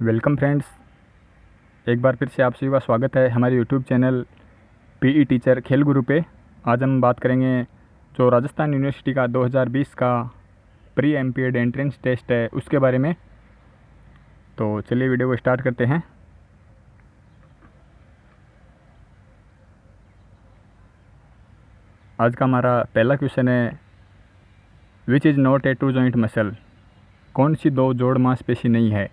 Welcome friends, एक बार फिर से आप सभी का स्वागत है हमारे यूट्यूब चैनल पीई टीचर खेल गुरु पे। आज हम बात करेंगे जो राजस्थान यूनिवर्सिटी का 2020 का प्री एमपीएड एंट्रेंस टेस्ट है उसके बारे में। तो चलिए वीडियो को स्टार्ट करते हैं। आज का हमारा पहला क्वेश्चन है, which is not a two joint muscle. कौन सी दो जोड़ मांसपेशी नहीं है?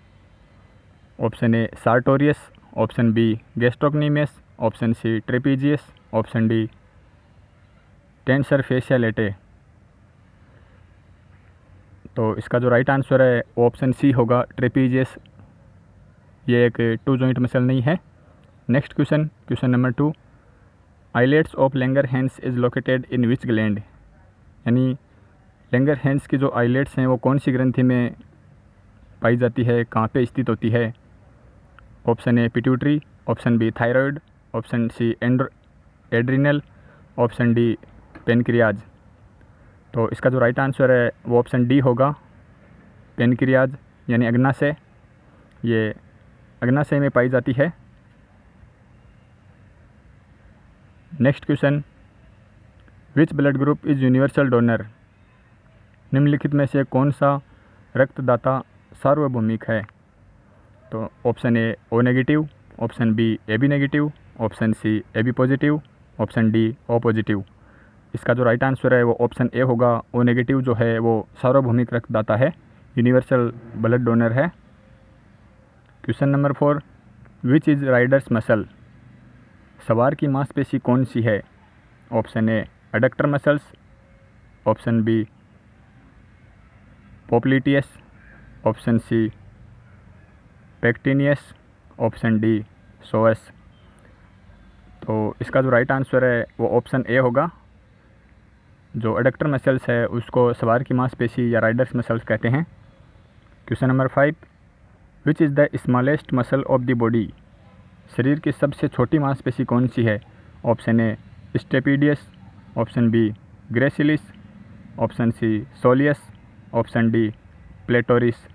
Option A sartorius, option B gastrocnemius, option C trapezius, option D tensor fascia latae. तो इसका जो राइट आंसर है वो ऑप्शन सी होगा, ट्रेपीजियस। ये एक टू जॉइंट मसल नहीं है। Next question, question number 2, islets of Langerhans is located in which gland. यानी लैंगरहैंस की जो आइलेट्स हैं वो कौन सी ग्रंथि में पाई जाती है, कहाँ पे स्थित होती है? Option A pituitary, option B thyroid, option C adrenal, option D pancreas. तो इसका जो राइट आंसर है वो ऑप्शन डी होगा, पेनक्रियाज यानी अग्नाशय। ये अग्नाशय में पाई जाती है। Next question, which blood group is universal donor. निम्नलिखित में से कौन सा रक्तदाता सार्वभौमिक है? तो option A O negative, option B A B negative, option C A B positive, option D O positive. इसका जो राइट आंसर है वो ऑप्शन ए होगा, ओ नेगेटिव जो है वो सार्वभौमिक रक्तदाता है, यूनिवर्सल ब्लड डोनर है। Question number 4, which is riders muscle. सवार की मांसपेशी कौन सी है? Option A adductor muscles, option B popliteus, option C pectineus, option D psoas. तो इसका जो राइट आंसर है वो ऑप्शन ए होगा। जो एडक्टर मसल्स है उसको सवार की मांसपेशी या राइडर्स मसल्स कहते हैं। Question number 5, which is the smallest muscle of the body. शरीर की सबसे छोटी मांसपेशी कौन सी है? Option A stapedius, option B gracilis, option C soleus, option D plantaris.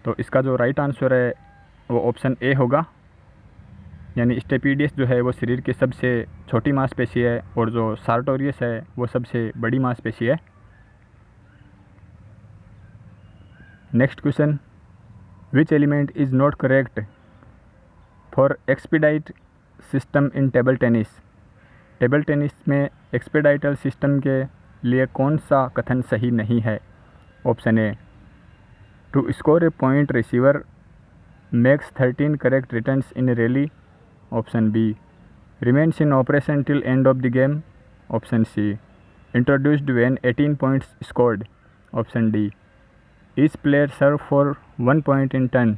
तो इसका जो राइट आंसर है वो ऑप्शन ए होगा, यानी स्टेपिडियस जो है वो शरीर की सबसे छोटी मांसपेशी है और जो सार्टोरियस है वो सबसे बड़ी मांसपेशी है। Next question, which element is not correct for expedite system in table tennis. Table tennis में एक्सपीडाइटल सिस्टम के लिए कौन सा कथन सही नहीं है? Option A to score a point receiver makes 13 correct returns in rally, option B remains in operation till end of the game, option C introduced when 18 points scored, option D each player serve for 1 point in turn.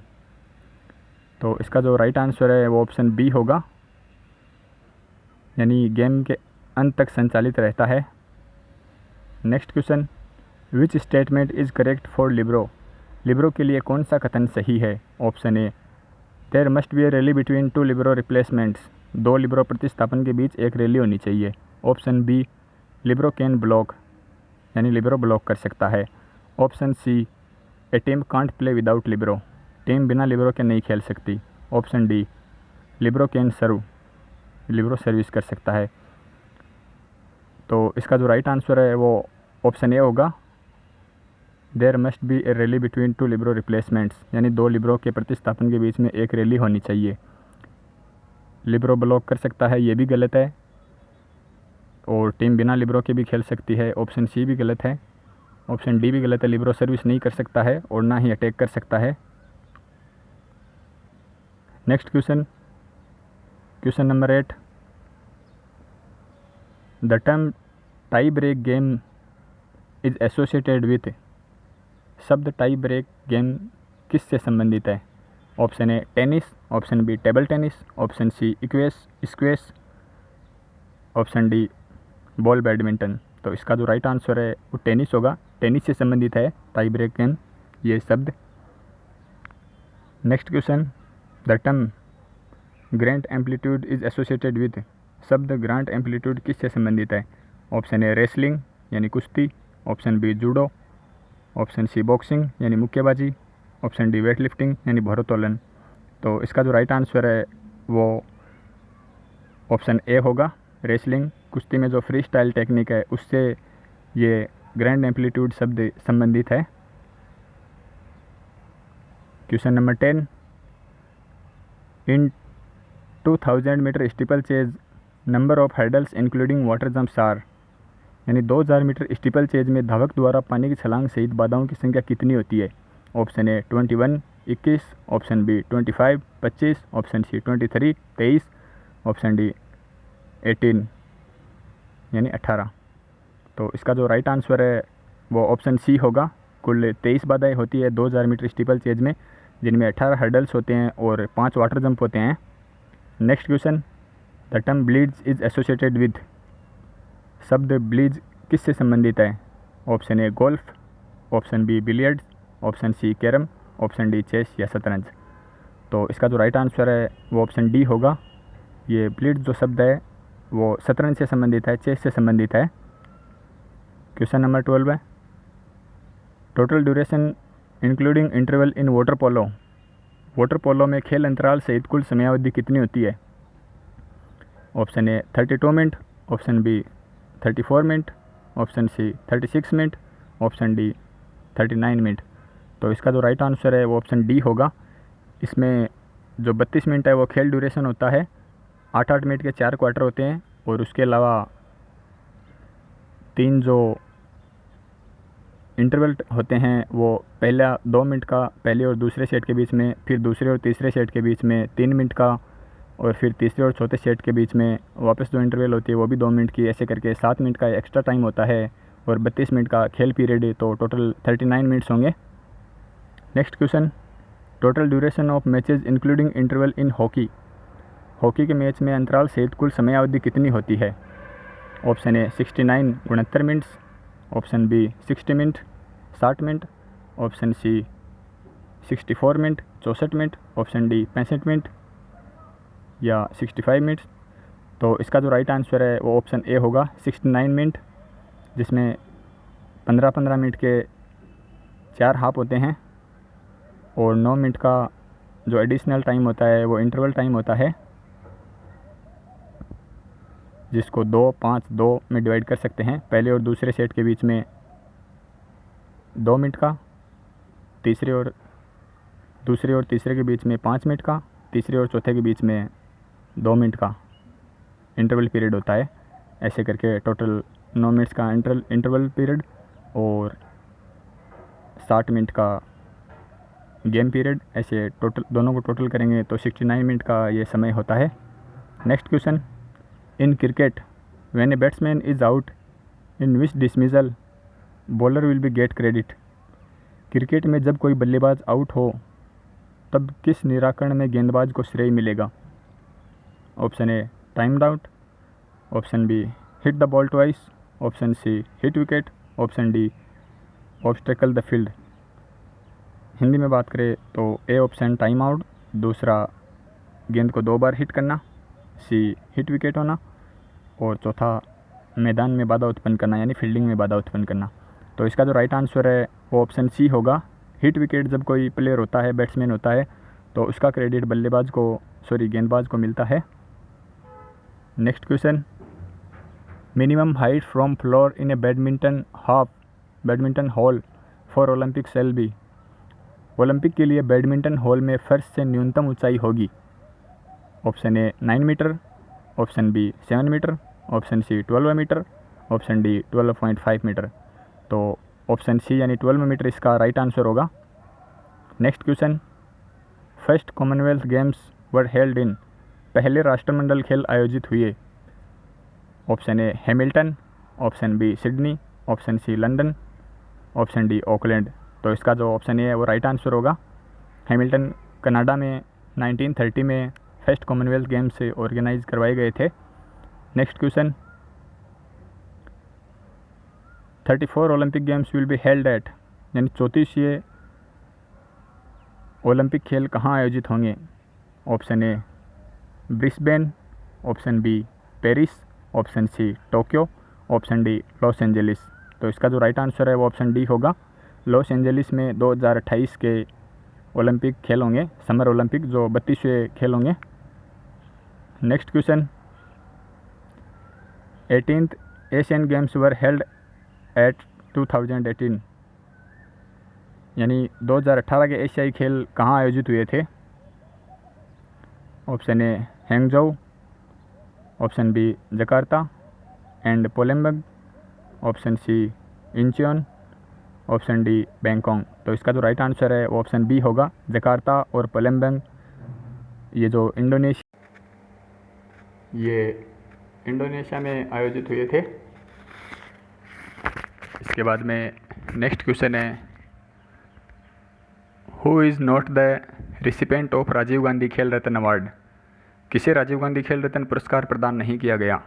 तो इसका जो right answer है वो option B होगा, यानी game के अंत तक संचालित रहता है। Next question, which statement is correct for libero. Libero के लिए कौन सा कथन सही है? Option A there must be a rally between 2 libero replacements. 2 libero प्रतिस्थापन के बीच एक रैली होनी चाहिए। Option B libero can block, यानी लिब्रो ब्लॉक कर सकता है। Option C a team can't play without libero, team बिना लिब्रो के नहीं खेल सकती। Option D libero can serve, Libre service कर सकता है। तो इसका जो राइट आंसर है वो ऑप्शन ए होगा, there must be a rally between 2 libero replacements, यानी 2 लिब्रो के प्रतिस्थापन के बीच में एक रैली होनी चाहिए। लिब्रो ब्लॉक कर सकता है ये भी गलत है, और टीम बिना लिब्रो के भी खेल सकती है, ऑप्शन सी भी गलत है। ऑप्शन डी भी गलत है, लिब्रो सर्विस नहीं कर सकता है और ना ही अटैक कर सकता है। Next question, question number 8, the term tie break game is associated with. शब्द टाई ब्रेक गेम किससे संबंधित है? Option A tennis, option B table tennis, option C squash, option D ball badminton. तो इसका जो राइट आंसर है वो tennis होगा, टेनिस से संबंधित है टाई ब्रेक गेम ये शब्द। Next question, the term grand amplitude is associated with. शब्द ग्रांट एम्पलीट्यूड किससे संबंधित है? ऑप्शन ए रेसलिंग यानी कुश्ती, option B judo, option C boxing यानी मुक्केबाजी, ऑप्शन डी वेट लिफ्टिंग यानी भारोत्तोलन। तो इसका जो राइट आंसर है वो ऑप्शन ए होगा। रेसलिंग कुश्ती में जो फ्री स्टाइल टेक्निक है उससे ये ग्रैंड एम्पलीट्यूड शब्द संबंधित है। Question number 10, in 2000 metre steeplechase number of hurdles including water jumps are, यानी 2000 मीटर स्टीपल चेज में धावक द्वारा पानी की छलांग सहित बाधाओं की संख्या कितनी होती है? Option A 21 21, option B 25 25, option C 23 23, option D 18 यानी 18। तो इसका जो राइट आंसर है वो ऑप्शन सी होगा। कुल 23 बाधाएँ होती है 2000 मीटर स्टीपल चेज में, जिनमें 18 हर्डल्स होते हैं और 5 वाटर जंप होते हैं। Next question, the term bleeds is associated with, शब्द ब्लीज किससे संबंधित है? Option A golf, option B billiards, option C carrom, option D chess या शतरंज। तो इसका जो राइट आंसर है वो ऑप्शन डी होगा। ये ब्लीड्स जो शब्द है वो शतरंज से संबंधित है, चेस से संबंधित है। क्वेश्चन नंबर 12 है, total duration including interval in water polo, water polo में खेल अंतराल सहित कुल समयावधि कितनी होती है? Option A 32 minute, option B 34 minute, option C 36 minute, option D 39 minute. तो इसका जो राइट आंसर है वो ऑप्शन डी होगा। इसमें जो 32 मिनट है वो खेल ड्यूरेशन होता है, 8-8 मिनट के 4 क्वार्टर होते हैं और उसके अलावा 3 जो इंटरवल होते हैं वो पहला 2 मिनट का पहले और दूसरे सेट के बीच में, फिर दूसरे और तीसरे सेट के बीच में 3 मिनट का, और फिर तीसरे और चौथे सेट के बीच में वापस जो इंटरवल होती है वो भी 2 मिनट की, ऐसे करके 7 मिनट का एक्स्ट्रा टाइम होता है और 32 मिनट का खेल पीरियड है, तो टोटल 39 मिनट्स होंगे। Next question, total duration of matches including interval in hockey, hockey के मैच में अंतराल सहित कुल समयावधि कितनी होती है? Option A 69 69 minutes, option B 60 minute 60 minute, option C 64 minute 64 minute, option D 65 minute या 65 मिनट। तो इसका जो राइट आंसर है वो ऑप्शन ए होगा 69 मिनट, जिसमें 15-15 मिनट के 4 हाफ होते हैं और 9 मिनट का जो एडिशनल टाइम होता है वो इंटरवल टाइम होता है, जिसको 2-5-2 में डिवाइड कर सकते हैं। पहले और दूसरे सेट के बीच में 2 मिनट का, दूसरे और तीसरे के बीच में 5 मिनट का, तीसरे और चौथे के बीच में 2 मिनट का इंटरवल पीरियड होता है। ऐसे करके टोटल 9 मिनट्स का इंटरवल पीरियड और 60 मिनट का गेम पीरियड, ऐसे टोटल दोनों को टोटल करेंगे तो 69 मिनट का ये समय होता है। Next question, in cricket when a batsman is out in which dismissal bowler will be gate credit, cricket में जब कोई बल्लेबाज आउट हो तब किस निराकरण में गेंदबाज को श्रेय मिलेगा? Option A timed out, option B hit the ball twice, option C hit wicket, option D obstacle the field. Hindi में बात करें तो ए ऑप्शन टाइम आउट, दूसरा गेंद को 2 बार हिट करना, सी हिट विकेट होना, और चौथा मैदान में बाधा उत्पन्न करना यानी फील्डिंग में बाधा उत्पन्न करना। तो इसका जो राइट आंसर है वो ऑप्शन सी होगा। हिट विकेट जब कोई प्लेयर होता है, बैट्समैन होता है, तो उसका क्रेडिट गेंदबाज को मिलता है। Next question, minimum height from floor in a badminton hall for Olympic shall be, Olympic के लिए बैडमिंटन हॉल में फर्श से न्यूनतम ऊंचाई होगी? Option A 9 metre, option B 7 metre, option C 12 metre, option D 12.5 metre. तो ऑप्शन सी यानी 12 मीटर इसका राइट आंसर होगा। Next question, first Commonwealth Games were held in, पहले राष्ट्रमंडल खेल आयोजित हुए? Option A Hamilton, option B Sydney, option C London, option D Auckland. तो इसका जो ऑप्शन ए है वो राइट आंसर होगा। हैमिल्टन कनाडा में 1930 में फर्स्ट कॉमनवेल्थ गेम्स से ऑर्गेनाइज करवाए गए थे। Next question, 34 Olympic games will be held at, यानी 34 ओलंपिक खेल कहाँ आयोजित होंगे? Option A Brisbane, option B Paris, option C Tokyo, option D Los Angeles. तो इसका जो राइट आंसर है वो ऑप्शन डी होगा। लॉस एंजलिस में 2028 के ओलंपिक खेल होंगे, समर ओलंपिक, जो 32वें खेल होंगे। Next question, 18th Asian games were held at 2018, यानी 2018 के एशियाई खेल कहाँ आयोजित हुए थे? Option A Hangzhou, option B Jakarta and Palembang, option C Incheon, option D Bangkok. तो इसका जो राइट आंसर है वो ऑप्शन बी होगा, जकार्ता और पोलेम्बंग। ये इंडोनेशिया में आयोजित हुए थे। इसके बाद में नेक्स्ट क्वेश्चन है, who is not the recipient of Rajiv Gandhi Khel Ratna award? किसे राजीव गांधी खेल रत्न पुरस्कार प्रदान नहीं किया गया?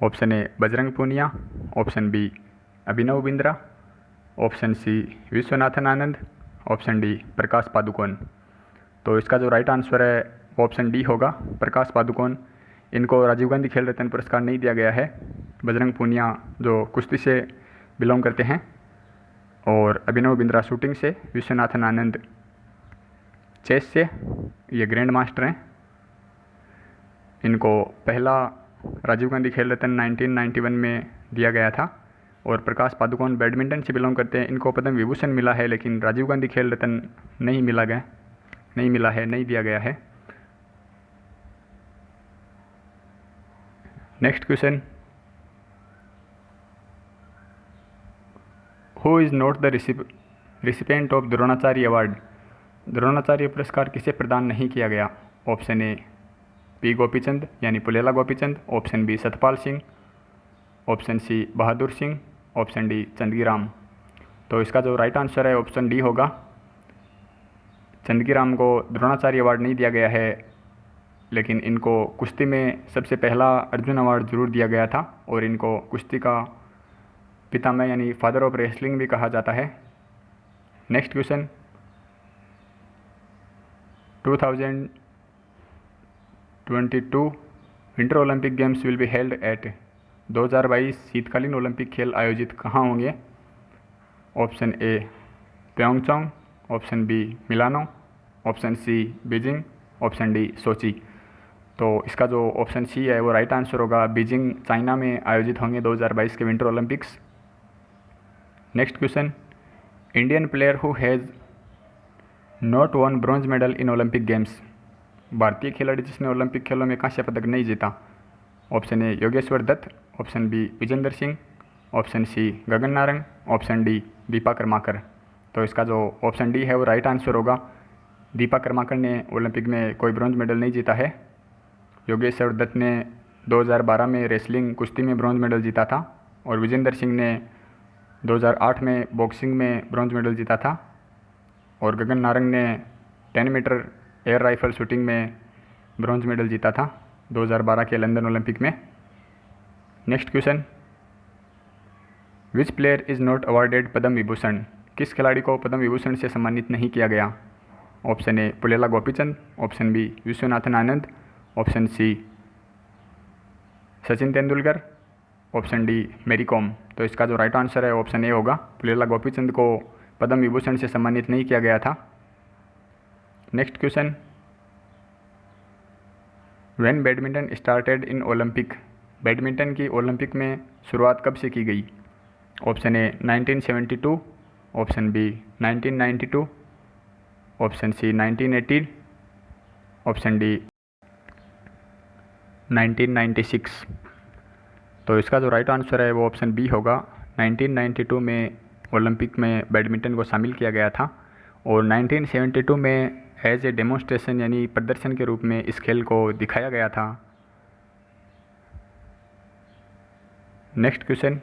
Option A Bajrang Punia, option B Abhinav Bindra, option C Viswanathan Anand, option D Prakash Padukone. तो इसका जो राइट आंसर है वो ऑप्शन डी होगा, प्रकाश पादुकोण। इनको राजीव गांधी खेल रत्न पुरस्कार नहीं दिया गया है। बजरंग पूनिया जो कुश्ती से बिलोंग करते हैं, और अभिनव बिंद्रा शूटिंग से, विश्वनाथन आनंद चेस से, ये ग्रैंड मास्टर हैं। इनको पहला राजीव गांधी खेल रत्न 1991 में दिया गया था। और प्रकाश पादुकोण बैडमिंटन से बिलोंग करते हैं, इनको पद्म विभूषण मिला है, लेकिन राजीव गांधी खेल रत्न नहीं मिला है, नहीं दिया गया है। Next question, who is not the recipient of Dronacharya award? Dronacharya पुरस्कार किसे प्रदान नहीं किया गया? ऑप्शन ए पी गोपीचंद यानी Pullela Gopichand, option B Satpal Singh, option C Bahadur Singh, option D Chandgiram. तो इसका जो राइट आंसर है ऑप्शन डी होगा, चंदगीराम को द्रोणाचार्य अवार्ड नहीं दिया गया है, लेकिन इनको कुश्ती में सबसे पहला अर्जुन अवार्ड जरूर दिया गया था, और इनको कुश्ती का पितामह यानी फादर ऑफ रेसलिंग भी कहा जाता है। Next question, 2022 winter Olympic games will be held at, 2022 शीतकालीन ओलंपिक खेल आयोजित कहाँ होंगे? Option A Pyeongchang, option B Milano, option C Beijing, option D Sochi. तो इसका जो ऑप्शन सी है वो राइट आंसर होगा, बीजिंग चाइना में आयोजित होंगे 2022 के winter Olympics. Next question, Indian player who has not won bronze medal in Olympic games, भारतीय खिलाड़ी जिसने ओलंपिक खेलों में कांस्य पदक नहीं जीता? Option A Yogeshwar Dutt, option B Vijender Singh, option C Gagan Narang, option D Dipa Karmakar. तो इसका जो ऑप्शन डी है वो राइट आंसर होगा, दीपा कर्माकर ने ओलंपिक में कोई ब्रॉन्ज मेडल नहीं जीता है। योगेश्वर दत्त ने 2012 में रेसलिंग कुश्ती में ब्रॉन्ज मेडल जीता था, और विजेंद्र सिंह ने 2008 में बॉक्सिंग में ब्रॉन्ज मेडल जीता था, और गगन नारंग ने 10 मीटर एयर राइफल शूटिंग में ब्रॉन्ज मेडल जीता था 2012 के लंदन ओलंपिक में। Next question, which player is not awarded Padma Vibhushan? किस खिलाड़ी को पद्म विभूषण से सम्मानित नहीं किया गया? Option A Pullela Gopichand, option B Viswanathan Anand, option C Sachin Tendulkar, option D Mary Kom. तो इसका जो राइट आंसर है ऑप्शन ए होगा, पुलेला गोपीचंद को पद्म विभूषण से सम्मानित नहीं किया गया था। Next question, when badminton started in Olympic, badminton की ओलंपिक में शुरुआत कब से की गई? Option A 1972, option B 1992, option C 1980, option D 1996। तो इसका जो राइट आंसर है वो ऑप्शन बी होगा, 1992 में ओलंपिक में बैडमिंटन को शामिल किया गया था, और 1972 में एज ए डेमोन्स्ट्रेशन यानी प्रदर्शन के रूप में इस खेल को दिखाया गया था। Next question,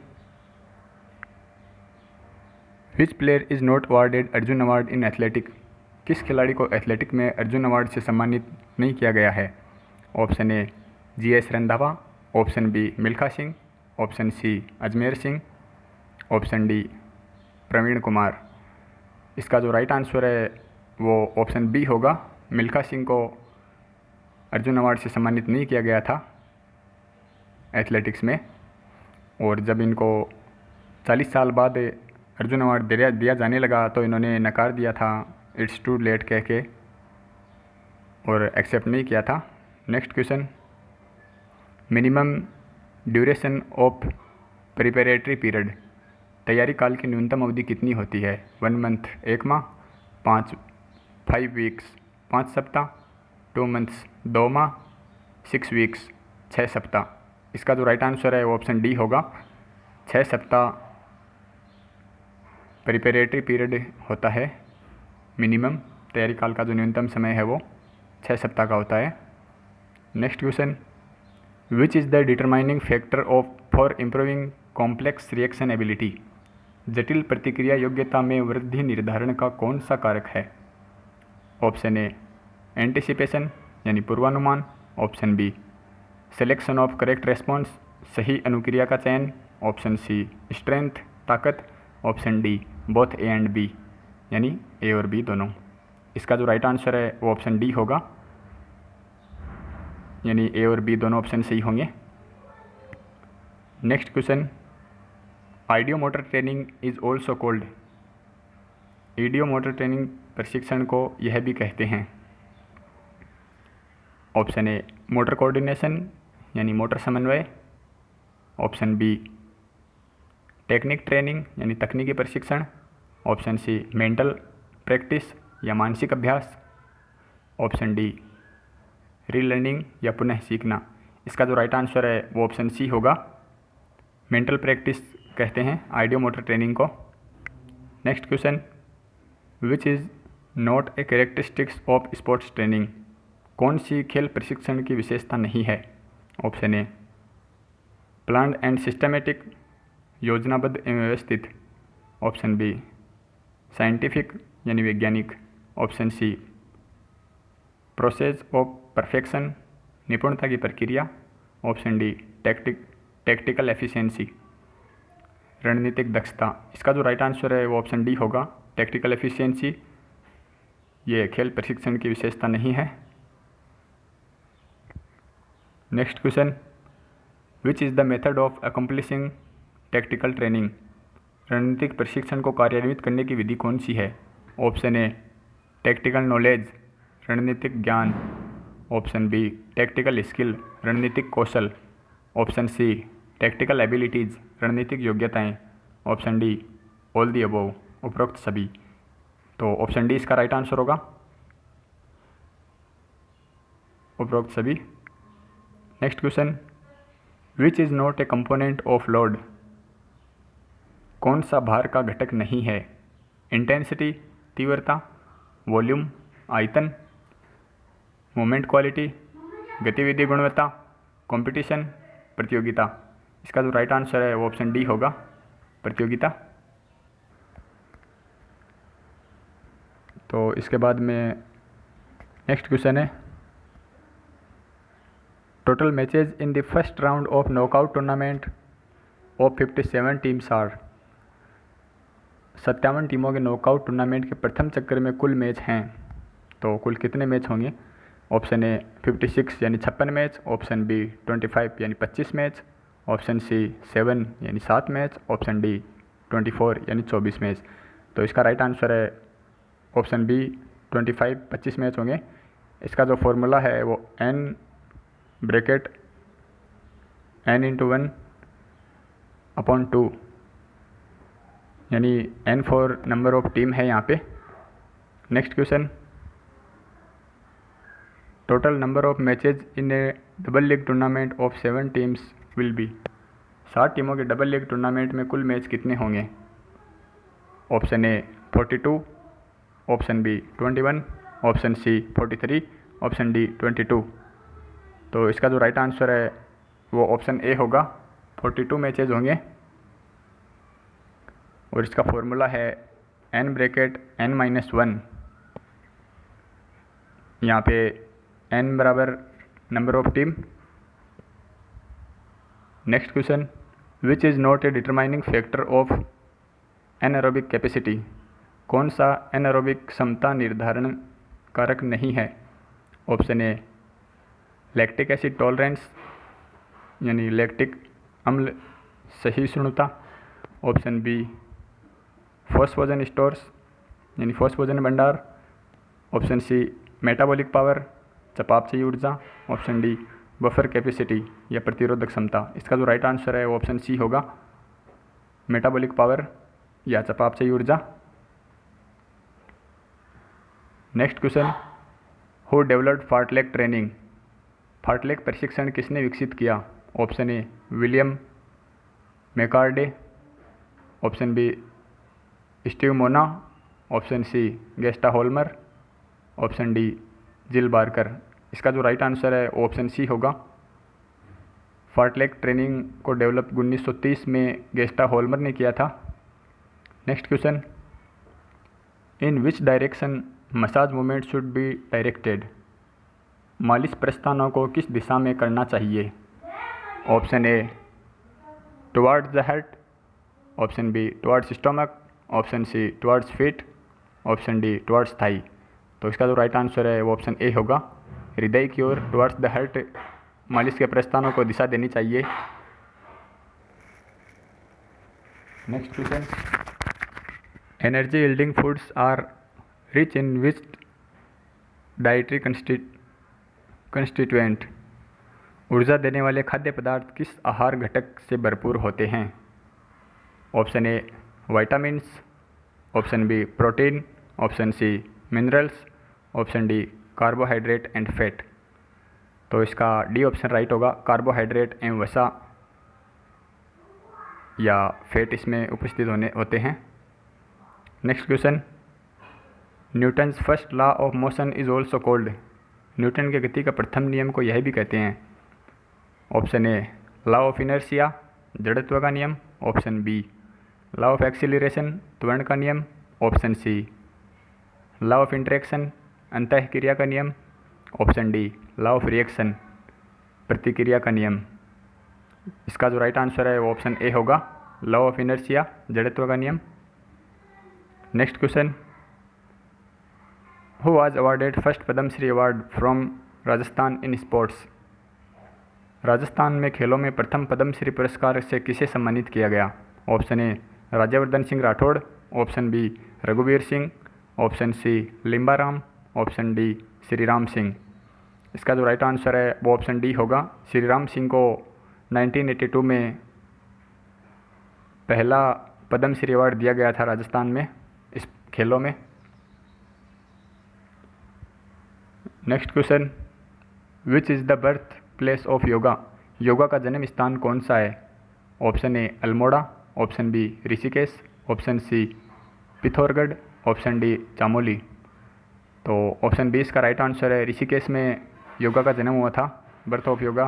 which player is not awarded Arjun award in athletic? किस खिलाड़ी को एथलेटिक में अर्जुन अवार्ड से सम्मानित नहीं किया गया है? Option A GS Randhawa, option B Milkha Singh, option C Ajmer Singh, option D Praveen Kumar. इसका जो राइट आंसर है वो ऑप्शन बी होगा, मिल्खा सिंह को अर्जुन अवार्ड से सम्मानित नहीं किया गया था एथलेटिक्स में, और जब इनको 40 साल बाद अर्जुन अवार्ड दिया जाने लगा तो इन्होंने नकार दिया था इट्स टू लेट कह के और एक्सेप्ट नहीं किया था। Next question, minimum duration of preparatory period, तैयारी काल की न्यूनतम अवधि कितनी होती है? 1 मंथ 1 माह, 5 वीक्स 5 सप्ताह, 2 मंथ्स 2 माह, 6 वीक्स 6 सप्ताह। इसका जो राइट आंसर है वो ऑप्शन डी होगा। 6 सप्ताह प्रिपरेटरी पीरियड होता है। मिनिमम तैयारी काल का जो न्यूनतम समय है वो 6 सप्ताह का होता है। Next question, which is the determining factor of for improving complex reaction ability, जटिल प्रतिक्रिया योग्यता में वृद्धि निर्धारण का कौन सा कारक है? ऑप्शन ए एंटिसिपेशन यानी पूर्वानुमान, option B selection of correct response सही अनुक्रिया का चयन, ऑप्शन सी स्ट्रेंथ ताकत, option D both A and B यानी ए और बी दोनों। इसका जो राइट आंसर है वो ऑप्शन डी होगा, यानी ए और बी दोनों ऑप्शन सही होंगे। Next question, audio motor training is also called, audio motor training प्रशिक्षण को यह भी कहते हैं। ऑप्शन ए मोटर कोऑर्डिनेशन यानी मोटर समन्वय, ऑप्शन बी टेक्निक ट्रेनिंग यानी तकनीकी प्रशिक्षण, ऑप्शन सी मेंटल प्रैक्टिस या मानसिक अभ्यास, ऑप्शन डी रीलर्निंग या पुनः सीखना। इसका जो राइट आंसर है वो ऑप्शन सी होगा, मेंटल प्रैक्टिस कहते हैं आइडियो मोटर ट्रेनिंग को। Next question, which is not a characteristics of sports training, कौन सी खेल प्रशिक्षण की विशेषता नहीं है? Option A planned and systematic योजनाबद्ध एवं व्यवस्थित, ऑप्शन बी साइंटिफिक यानी वैज्ञानिक, option C process of perfection निपुणता की प्रक्रिया, ऑप्शन डी टैक्टिकल एफिशिएंसी रणनीतिक दक्षता। इसका जो राइट आंसर है वो ऑप्शन डी होगा, टैक्टिकल एफिशिएंसी। ये खेल प्रशिक्षण की विशेषता नहीं है। Next question, which is the method of accomplishing tactical training, रणनीतिक प्रशिक्षण को कार्यान्वित करने की विधि कौन सी है? ऑप्शन ए टैक्टिकल नॉलेज रणनीतिक ज्ञान, ऑप्शन बी टैक्टिकल स्किल रणनीतिक कौशल, ऑप्शन सी टैक्टिकल एबिलिटीज़ रणनीतिक योग्यताएं, option D all the above उपरोक्त सभी। तो ऑप्शन डी इसका राइट आंसर होगा, उपरोक्त सभी। Next question, which is not a component of load, कौन सा भार का घटक नहीं है? इंटेंसिटी तीव्रता, वॉल्यूम आयतन, मोमेंट क्वालिटी गतिविधि गुणवत्ता, कंपटीशन प्रतियोगिता। इसका जो राइट आंसर है वो ऑप्शन डी होगा, प्रतियोगिता। तो इसके बाद में नेक्स्ट क्वेश्चन है, total matches in the first round of knockout tournament of 57 teams are, 57 टीमों के नॉकआउट टूर्नामेंट के प्रथम चक्कर में कुल मैच हैं, तो कुल कितने मैच होंगे? ऑप्शन ए 56 यानी 56 मैच, ऑप्शन बी 25 यानी 25 मैच, ऑप्शन सी 7 यानी 7 मैच, ऑप्शन डी 24 यानी 24 मैच। तो इसका राइट आंसर है ऑप्शन बी 25 मैच होंगे। इसका जो फॉर्मूला है वो n ब्रैकेट n × 1/2 यानी n for number of team है यहाँ पे। Next question, total number of matches in A double league tournament of 7 teams will be, 7 टीमों के डबल लीग टूर्नामेंट में कुल मैच कितने होंगे? Option A 42, option B 21, option C 43, option D 22। तो इसका जो राइट आंसर है वो ऑप्शन ए होगा, 42 मैचेज होंगे। और इसका फॉर्मूला है n ब्रैकेट n-1, यहाँ पे n बराबर number of team. Next question, which is not A determining factor of anaerobic capacity, कौन सा एनारोबिक क्षमता निर्धारण कारक नहीं है? ऑप्शन ए लैक्टिक एसिड टॉलरेंस यानी लैक्टिक अम्ल सहिष्णुता, ऑप्शन बी फॉस्फोजन स्टोर्स यानी फॉस्फोजन भंडार, ऑप्शन सी मेटाबॉलिक पावर, चयापचयी ऊर्जा। ऑप्शन डी बफर कैपेसिटी या प्रतिरोधक क्षमता। इसका जो राइट आंसर है वो ऑप्शन सी होगा, मेटाबॉलिक पावर या चयापचयी ऊर्जा। Next question, who developed fartlek training? Fartlek प्रशिक्षण किसने विकसित किया? Option A William McCurdy. Option B Steve Mona. Option C Gosta Holmer. Option D Jill Barker. इसका जो राइट आंसर है वो ऑप्शन सी होगा, फार्टलेग ट्रेनिंग को डेवलप 1930 में गेस्टा होल्मर ने किया था। Next question, in which direction massage movement should be directed? मालिश प्रस्थानों को किस दिशा में करना चाहिए? Option A towards the heart. Option B towards stomach. Option C towards feet. Option D towards thigh. तो इसका जो राइट आंसर है वो ऑप्शन ए होगा, हृदय की ओर टुवर्ड्स द हार्ट मालिश के प्रस्थानों को दिशा देनी चाहिए। Next question, energy yielding foods are rich in which dietary constituent? ऊर्जा देने वाले खाद्य पदार्थ किस आहार घटक से भरपूर होते हैं? Option A vitamins. Option B protein. Option C minerals. Option D carbohydrate and fat. तो इसका डी ऑप्शन राइट होगा, कार्बोहाइड्रेट एवं वसा या फैट इसमें उपस्थित होते हैं। Next question, Newton's first law of motion is also called? Newton के गति का प्रथम नियम को यह भी कहते हैं। Option A law of inertia, जड़त्व का नियम। Option B law of acceleration, त्वरण का नियम। Option C law of interaction, अंतःक्रिया का नियम। Option D law of reaction, प्रतिक्रिया का नियम। इसका जो राइट आंसर है वो ऑप्शन ए होगा, लॉ ऑफ इनर्शिया, जड़त्व का नियम। Next question, who was awarded first Padmashri award from Rajasthan in sports? Rajasthan में खेलों में प्रथम पद्मश्री पुरस्कार से किसे सम्मानित किया गया? Option A Rajyavardhan Singh Rathore. Option B रघुवीर Singh. Option C Limbaram. Option D Shriram Singh. इसका जो राइट आंसर है वो ऑप्शन डी होगा, श्रीराम सिंह को 1982 में पहला पद्मश्री अवार्ड दिया गया था राजस्थान में इस खेलों में। Next question, which is the birth place of yoga? Yoga का जन्म स्थान कौन सा है? Option A Almora. Option B Rishikesh. Option C Pithoragarh. Option D Chamoli. तो ऑप्शन बी इसका राइट आंसर है, ऋषिकेश में योगा का जन्म हुआ था, birth of yoga.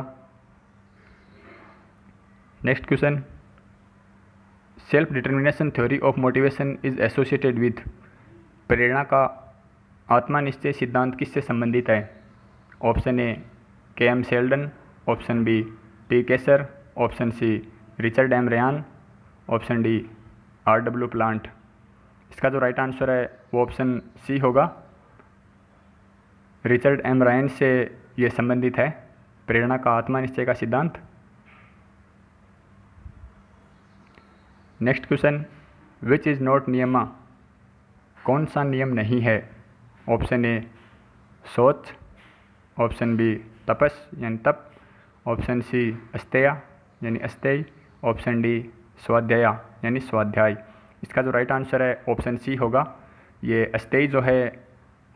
Next question, self determination theory of motivation is associated with? प्रेरणा का आत्मनिश्चय सिद्धांत किससे संबंधित है? Option A K M. Sheldon. Option B T Kasser. Option C Richard M Ryan. Option D R.W. Plant. इसका जो राइट आंसर है वो ऑप्शन सी होगा, रिचर्ड एम रायन से ये संबंधित है, प्रेरणा का आत्मनिश्चय का सिद्धांत। Next question, which is not नियमा? कौन सा नियम नहीं है? ऑप्शन ए शौच। ऑप्शन बी तपस यानी तप। ऑप्शन सी अस्तेया यानी अस्तेय। ऑप्शन डी स्वाध्याय यानी स्वाध्याय। इसका जो राइट आंसर है ऑप्शन सी होगा, ये अस्तेय जो है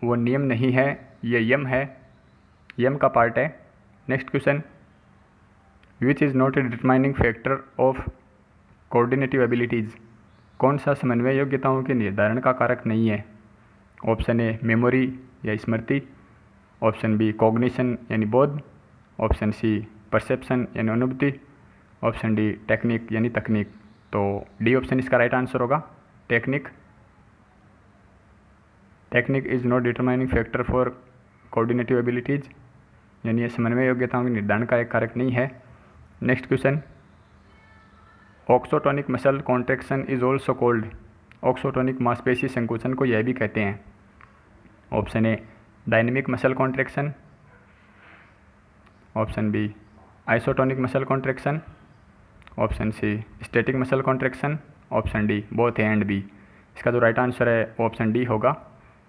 वो नियम नहीं है, ये यम है, यम का पार्ट है। Next question, which is not A determining factor of coordinative abilities? कौन सा समन्वय योग्यताओं के निर्धारण का कारक नहीं है? ऑप्शन ए मेमोरी या स्मृति। ऑप्शन बी कॉग्निशन यानी बोध। ऑप्शन सी परसेप्शन यानी अनुभूति। ऑप्शन डी टेक्निक यानी तकनीक। तो डी ऑप्शन इसका राइट आंसर होगा, technique. Technique is not determining factor for coordinative abilities, यानी ये समन्वय योग्यताओं के निर्धारण का एक कारक नहीं है। Next question, auxotonic muscle contraction is also called? Auxotonic मांसपेशी संकोचन को यह भी कहते हैं। Option A dynamic muscle contraction. Option B isotonic muscle contraction. Option C static muscle contraction. Option D both A and B. इसका जो राइट आंसर है ऑप्शन डी होगा,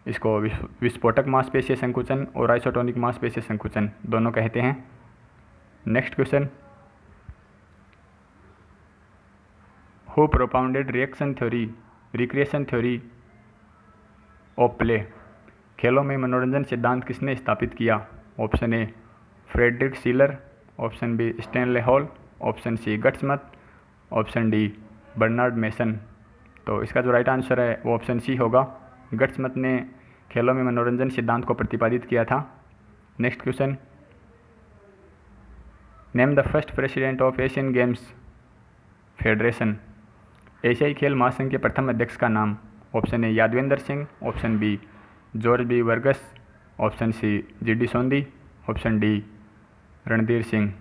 इसको विस्फोटक मांसपेशीय संकुचन और आइसोटोनिक मांसपेशीय संकुचन दोनों कहते हैं। Next question, who propounded recreation theory of play? खेलों में मनोरंजन सिद्धांत किसने स्थापित किया? Option A Frederick Schiller, option B Stanley Hall, option C GutsMuths, option D Bernard Mason. तो इसका जो राइट आंसर है वो ऑप्शन सी होगा। गट्समथ ने खेलों में मनोरंजन सिद्धांत को प्रतिपादित किया था। Next question, name the first president of Asian Games Federation. एशियाई खेल महासंघ के प्रथम अध्यक्ष का नाम? Option A Yadavendra Singh, option B George B Vargas, option C G D. Sondhi, option D Randhir Singh.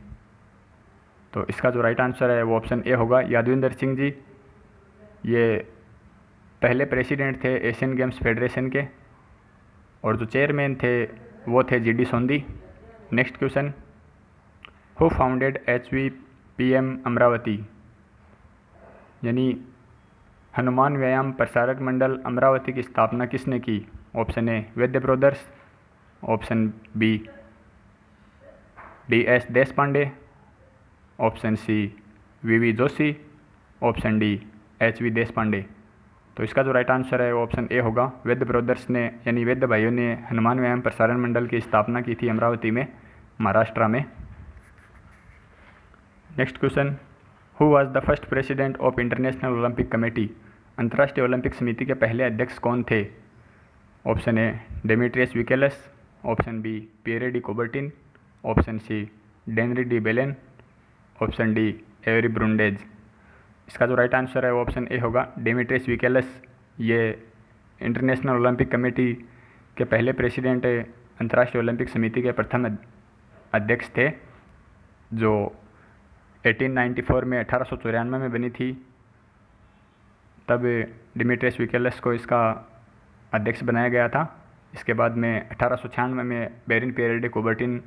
तो इसका जो राइट आंसर है वो ऑप्शन ए होगा, यादवेंद्र सिंह जी। ये पहले प्रेसिडेंट थे एशियन गेम्स फेडरेशन के, और जो चेयरमैन थे वो थे G D. Sondhi. Next question, who founded HVPM Amravati? यानी हनुमान व्यायाम प्रसारक मंडल अमरावती की स्थापना किसने की? Option A Vaidya brothers, option B D.S. Deshpande, option C V.V. Joshi, option D H.V. Deshpande. तो इसका जो राइट आंसर है वो ऑप्शन ए होगा, वैद्य ब्रदर्स ने यानी वैद्य भाइयों ने हनुमान व्यायाम प्रसारण मंडल की स्थापना की थी अमरावती में, महाराष्ट्र में। Next question, who was the first president of International Olympic Committee? अंतर्राष्ट्रीय ओलंपिक समिति के पहले अध्यक्ष कौन थे? Option A Demetrius Vikelas, option B Pierre de Coubertin, option C Henri de Baillet, option D Avery Brundage. इसका जो राइट आंसर है वो ऑप्शन ए होगा, डेमेट्रियस विकेलस। ये इंटरनेशनल ओलंपिक कमेटी के पहले प्रेसिडेंट, अंतर्राष्ट्रीय ओलंपिक समिति के प्रथम अध्यक्ष थे, जो 1894 में 1894 में बनी थी। तब डिमिट्रियस विकेलस को इसका अध्यक्ष बनाया गया था। इसके बाद में 1896 में बेरिन पियरे डी कोबर्टिन,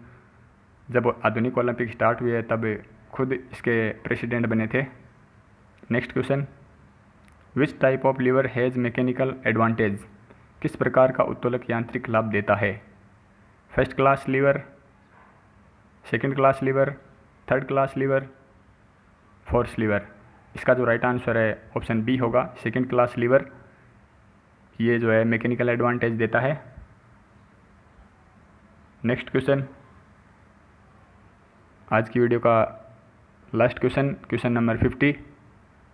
जब आधुनिक ओलंपिक स्टार्ट हुए तब खुद इसके प्रेसिडेंट बने थे। Next question, which type of lever has mechanical advantage? किस प्रकार का उत्तोलक यांत्रिक लाभ देता है? First class lever, second class lever, third class lever, fourth lever. इसका जो राइट आंसर है ऑप्शन बी होगा, सेकंड क्लास लीवर। ये जो है मैकेनिकल एडवांटेज देता है। नेक्स्ट क्वेश्चन, आज की वीडियो का last question, question number 50,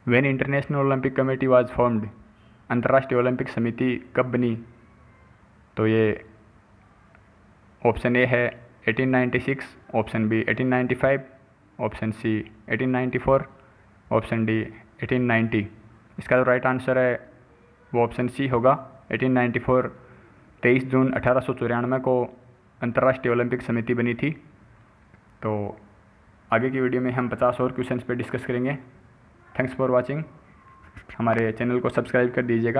when International Olympic Committee was formed? अंतर्राष्ट्रीय ओलंपिक समिति कब बनी? तो ये ऑप्शन ए है 1896, option B 1895, option C 1894, option D 1890। इसका जो राइट आंसर है वो ऑप्शन सी होगा, 1894। 23 जून 1894 को अंतर्राष्ट्रीय ओलंपिक समिति बनी थी। तो आगे की वीडियो में हम 50 और क्वेश्चंस पे डिस्कस करेंगे। Thanks for watching. हमारे चैनल को सब्सक्राइब कर दीजिएगा।